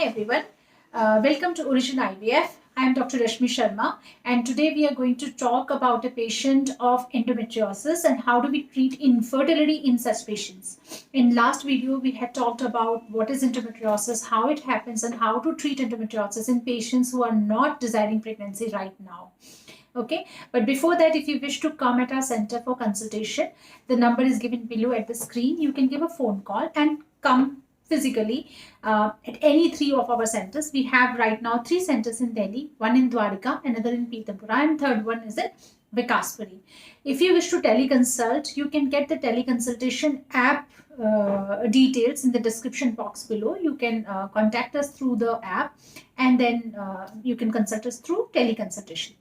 everyone. Welcome to Origyn IVF. I am Dr. Rashmi Sharma, and today we are going to talk about a patient of endometriosis and how do we treat infertility in such patients. In last video, we had talked about what is endometriosis, how it happens, and how to treat endometriosis in patients who are not desiring pregnancy right now. Okay, but before that, if you wish to come at our center for consultation, the number is given below at the screen. You can give a phone call and come physically at any three of our centers. We have right now 3 centers in Delhi, one in DWARKA, another in PITAM, and third one is in VIKAS. If you wish to teleconsult, you can get the teleconsultation app details in the description box below. You can contact us through the app, and then you can consult us through teleconsultation.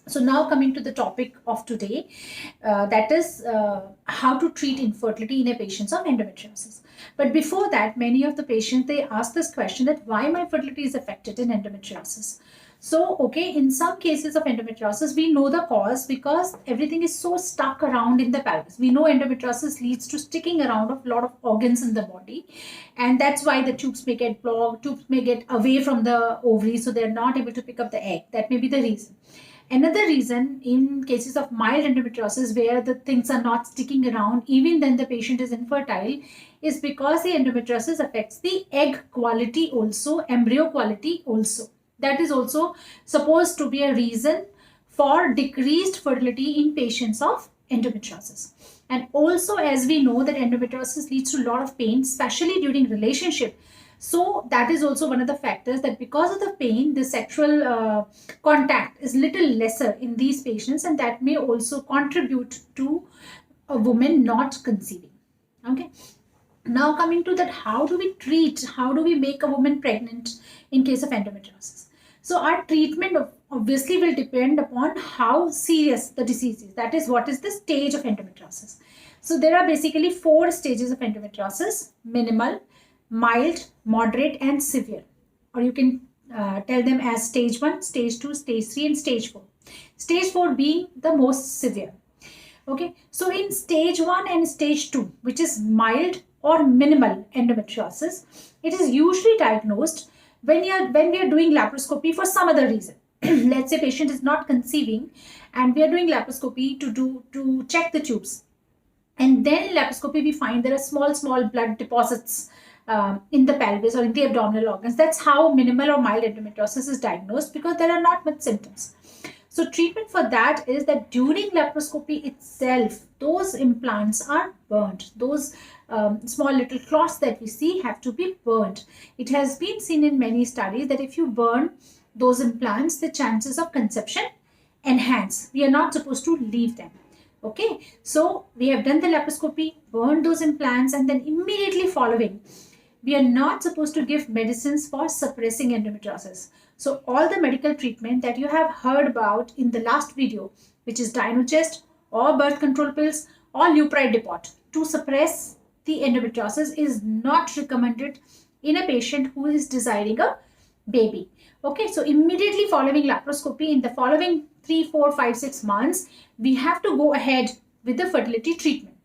So now coming to the topic of today, that is how to treat infertility in a patient of endometriosis. But before that, many of the patients, they ask this question that why my fertility is affected in endometriosis. So, okay, in some cases of endometriosis, we know the cause because everything is so stuck around in the pelvis. We know endometriosis leads to sticking around of a lot of organs in the body. And that's why the tubes may get blocked, tubes may get away from the ovary, so they're not able to pick up the egg. That may be the reason. Another reason in cases of mild endometriosis where the things are not sticking around, even then the patient is infertile, is because the endometriosis affects the egg quality also, embryo quality also. That is also supposed to be a reason for decreased fertility in patients of endometriosis. And also, as we know that endometriosis leads to a lot of pain, especially during relationship. So that is also one of the factors that because of the pain, the sexual contact is little lesser in these patients, and that may also contribute to a woman not conceiving. Okay. Now coming to that, how do we treat, how do we make a woman pregnant in case of endometriosis? So our treatment obviously will depend upon how serious the disease is. That is, what is the stage of endometriosis. So there are basically 4 stages of endometriosis: minimal, mild, moderate, and severe. Or you can tell them as stage 1, stage 2, stage 3, and stage 4. Stage 4 being the most severe. Okay, so in stage 1 and stage 2, which is mild or minimal endometriosis, it is usually diagnosed when we are doing laparoscopy for some other reason. Let's say patient is not conceiving and we are doing laparoscopy to check the tubes. And then in laparoscopy we find there are small blood deposits in the pelvis or in the abdominal organs. That's how minimal or mild endometriosis is diagnosed, because there are not much symptoms. So treatment for that is that during laparoscopy itself, those implants are burnt. Those small little clots that we see have to be burnt. It has been seen in many studies that if you burn those implants, the chances of conception enhance. We are not supposed to leave them. Okay, so we have done the laparoscopy, burned those implants, and then immediately following, we are not supposed to give medicines for suppressing endometriosis. So all the medical treatment that you have heard about in the last video, which is Dynogest or birth control pills or Leupride depot to suppress the endometriosis, is not recommended in a patient who is desiring a baby. Okay, so immediately following laparoscopy, in the following 3, 4, 5, 6 months, we have to go ahead with the fertility treatment.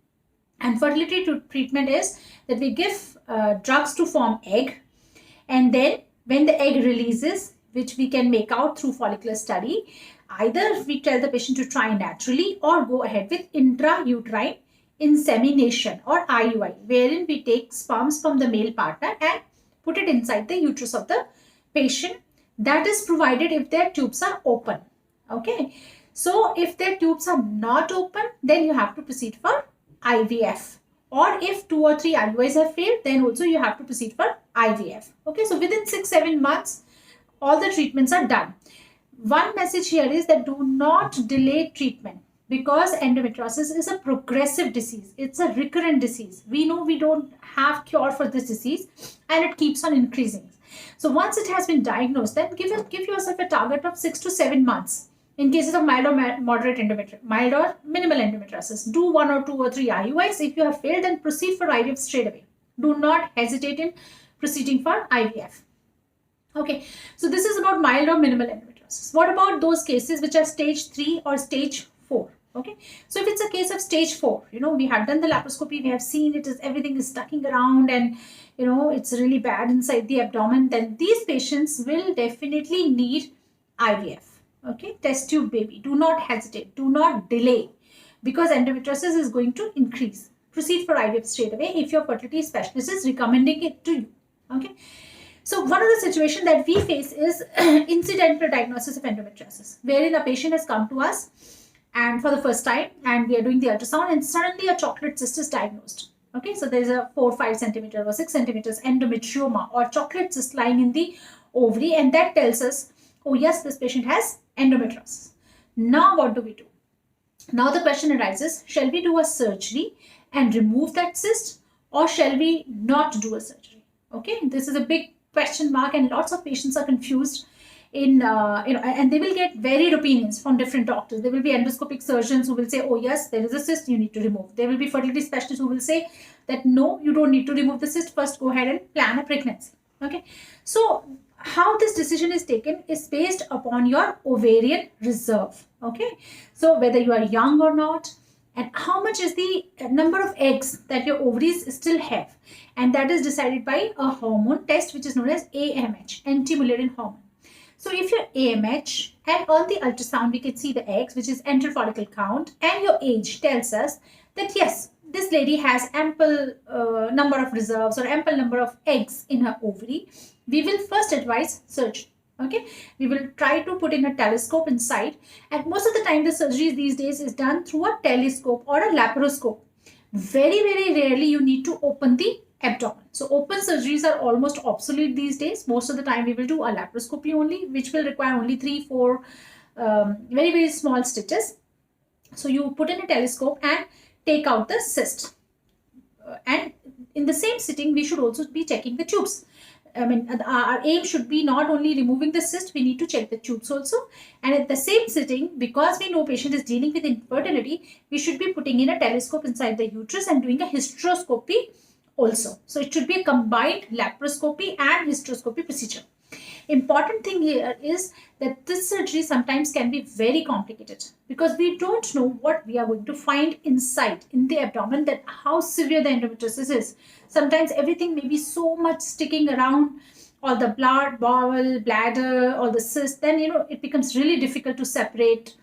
And fertility treatment is that we give drugs to form egg, and then when the egg releases, which we can make out through follicular study, either we tell the patient to try naturally or go ahead with intrauterine insemination or IUI, wherein we take sperms from the male partner and put it inside the uterus of the patient. That is provided if their tubes are open. Okay, so if their tubes are not open, then you have to proceed for IVF. Or if 2 or 3 IUIs have failed, then also you have to proceed for IVF. Okay, so within 6-7 months, all the treatments are done. One message here is that do not delay treatment, because endometriosis is a progressive disease. It's a recurrent disease. We know we don't have cure for this disease, and it keeps on increasing. So once it has been diagnosed, then give yourself a target of 6 to 7 months. In cases of mild or moderate endometriosis, mild or minimal endometriosis, do 1 or 2 or 3 IUIs. If you have failed, then proceed for IVF straight away. Do not hesitate in proceeding for IVF. Okay, so this is about mild or minimal endometriosis. What about those cases which are stage 3 or stage 4? Okay, so if it's a case of stage 4, we have done the laparoscopy, we have seen everything is stucking around, and it's really bad inside the abdomen, then these patients will definitely need IVF. Okay, test tube baby. Do not hesitate. Do not delay, because endometriosis is going to increase. Proceed for IVF straight away if your fertility specialist is recommending it to you. Okay. So one of the situations that we face is incidental diagnosis of endometriosis, wherein a patient has come to us and for the first time, and we are doing the ultrasound, and suddenly a chocolate cyst is diagnosed. Okay, so there's a 4 or 5 centimeter or 6 centimeters endometrioma or chocolate cyst lying in the ovary, and that tells us, oh yes, this patient has endometriosis. Now what do we do? Now the question arises, shall we do a surgery and remove that cyst, or shall we not do a surgery? Okay, this is a big question mark, and lots of patients are confused in and they will get varied opinions from different doctors. There will be endoscopic surgeons who will say, oh yes, there is a cyst, you need to remove. There will be fertility specialists who will say that no, you don't need to remove the cyst, first go ahead and plan a pregnancy. Okay, so how this decision is taken is based upon your ovarian reserve. Okay, so whether you are young or not, and how much is the number of eggs that your ovaries still have, and that is decided by a hormone test which is known as AMH, anti-Mullerian hormone. So if your AMH, and on the ultrasound we can see the eggs, which is antral follicle count, and your age tells us that yes, this lady has ample number of reserves or ample number of eggs in her ovary, we will first advise surgery. Okay, we will try to put in a telescope inside, and most of the time the surgery these days is done through a telescope or a laparoscope. Very, very rarely you need to open the abdomen. So open surgeries are almost obsolete these days. Most of the time we will do a laparoscopy only, which will require only 3-4 very, very small stitches. So you put in a telescope and take out the cyst. And in the same sitting, we should also be checking the tubes. I mean, our aim should be not only removing the cyst, we need to check the tubes also. And at the same sitting, because we know patient is dealing with infertility, we should be putting in a telescope inside the uterus and doing a hysteroscopy also. So it should be a combined laparoscopy and hysteroscopy procedure. Important thing here is that this surgery sometimes can be very complicated, because we don't know what we are going to find inside in the abdomen, that how severe the endometriosis is. Sometimes everything may be so much sticking around, or the blood, bowel, bladder, or the cyst, then it becomes really difficult to separate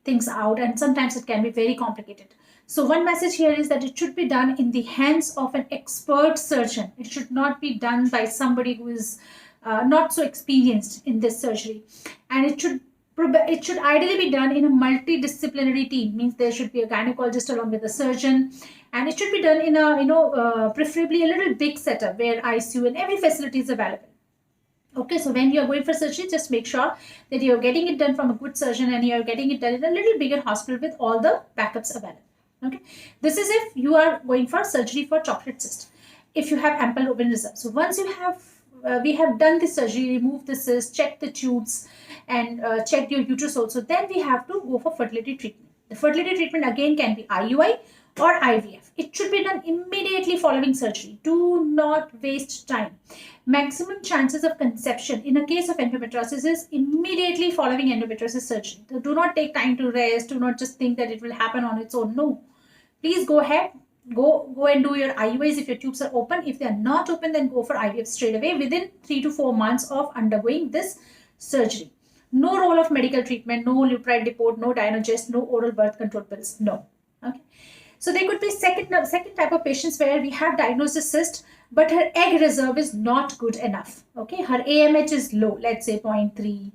things out, and sometimes it can be very complicated. So one message here is that it should be done in the hands of an expert surgeon. It should not be done by somebody who is not so experienced in this surgery, and it should ideally be done in a multidisciplinary team. Means there should be a gynecologist along with a surgeon, and it should be done in a preferably a little big setup where ICU and every facility is available. Okay, so when you are going for surgery, just make sure that you are getting it done from a good surgeon, and you are getting it done in a little bigger hospital with all the backups available. Okay, this is if you are going for surgery for chocolate cyst. If you have ample ovarian reserve, so once you have we have done the surgery, removed the cyst, checked the tubes, and checked your uterus also, then we have to go for fertility treatment. The fertility treatment again can be IUI or IVF. It should be done immediately following surgery. Do not waste time. Maximum chances of conception in a case of endometriosis is immediately following endometriosis surgery. So do not take time to rest. Do not just think that it will happen on its own. No. Please go ahead. Go and do your IUIs if your tubes are open. If they are not open, then go for IVF straight away within 3 to 4 months of undergoing this surgery. No role of medical treatment, no lupride depot, no Dynogest, no oral birth control pills. No. Okay. So there could be second type of patients where we have diagnosed a cyst, but her egg reserve is not good enough. Okay, her AMH is low, let's say 0.3,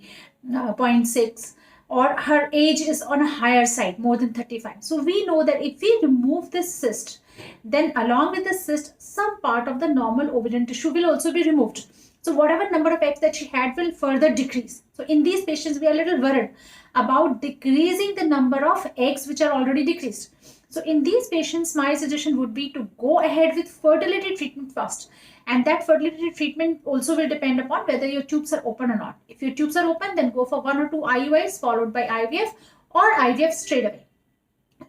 0.6, or her age is on a higher side, more than 35. So we know that if we remove this cyst, then along with the cyst, some part of the normal ovarian tissue will also be removed. So whatever number of eggs that she had will further decrease. So in these patients, we are a little worried about decreasing the number of eggs which are already decreased. So in these patients, my suggestion would be to go ahead with fertility treatment first. And that fertility treatment also will depend upon whether your tubes are open or not. If your tubes are open, then go for 1 or 2 IUIs followed by IVF or IVF straight away.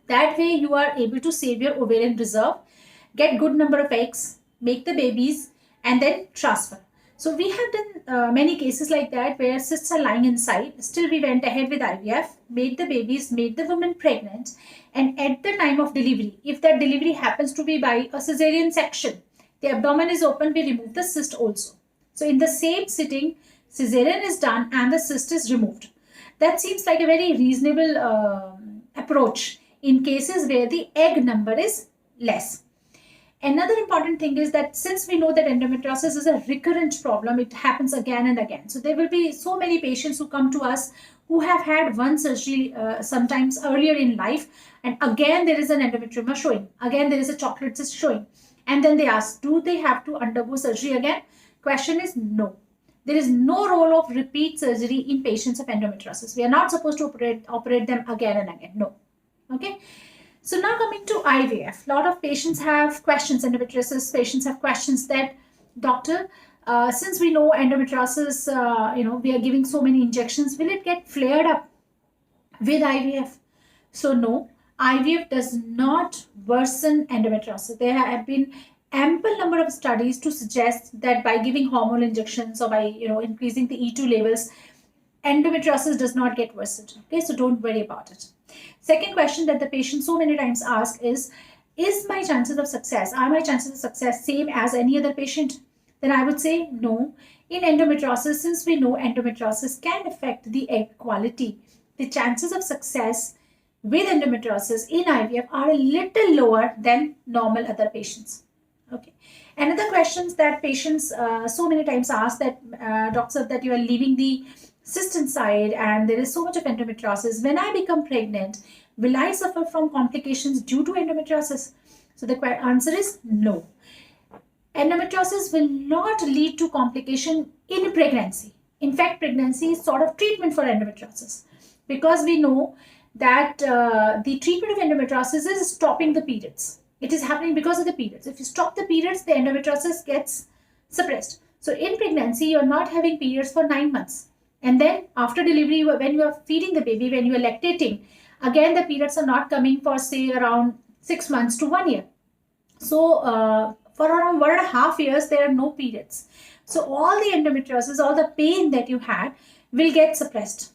That way you are able to save your ovarian reserve, get good number of eggs, make the babies, and then transfer. So we have done many cases like that where cysts are lying inside. Still we went ahead with IVF, made the babies, made the woman pregnant, and at the time of delivery, if that delivery happens to be by a cesarean section, the abdomen is open, we remove the cyst also. So in the same sitting, cesarean is done and the cyst is removed. That seems like a very reasonable approach in cases where the egg number is less. Another important thing is that since we know that endometriosis is a recurrent problem, it happens again and again. So there will be so many patients who come to us who have had one surgery sometimes earlier in life, and again there is an endometrioma showing. Again there is a chocolate cyst showing. And then they ask, do they have to undergo surgery again? Question is no. There is no role of repeat surgery in patients of endometriosis. We are not supposed to operate them again and again. No. Okay. So now coming to IVF, a lot of patients have questions, endometriosis patients have questions that, doctor, since we know endometriosis, we are giving so many injections, will it get flared up with IVF? So no, IVF does not worsen endometriosis. There have been ample number of studies to suggest that by giving hormonal injections or by increasing the E2 levels, endometriosis does not get worsened. Okay, so don't worry about it. Second question that the patient so many times ask is my chances of success, are my chances of success same as any other patient? Then I would say no. In endometriosis, since we know endometriosis can affect the egg quality, the chances of success with endometriosis in IVF are a little lower than normal other patients. Okay. Another questions that patients so many times ask that, doctor, that you are leaving the cyst inside and there is so much of endometriosis. When I become pregnant, will I suffer from complications due to endometriosis? So the answer is no. Endometriosis will not lead to complication in pregnancy. In fact, pregnancy is sort of treatment for endometriosis, because we know that the treatment of endometriosis is stopping the periods. It is happening because of the periods. If you stop the periods, the endometriosis gets suppressed. So in pregnancy, you are not having periods for 9 months. And then after delivery, when you are feeding the baby, when you are lactating, again, the periods are not coming for say around 6 months to 1 year. So for around 1.5 years, there are no periods. So all the endometriosis, all the pain that you had will get suppressed.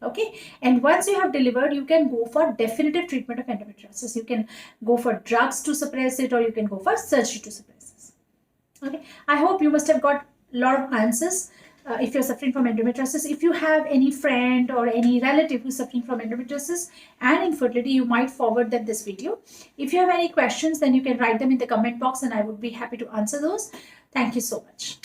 Okay. And once you have delivered, you can go for definitive treatment of endometriosis. You can go for drugs to suppress it, or you can go for surgery to suppress this. Okay. I hope you must have got a lot of answers. If you're suffering from endometriosis, if you have any friend or any relative who's suffering from endometriosis and infertility, you might forward them this video. If you have any questions, then you can write them in the comment box and I would be happy to answer those. Thank you so much.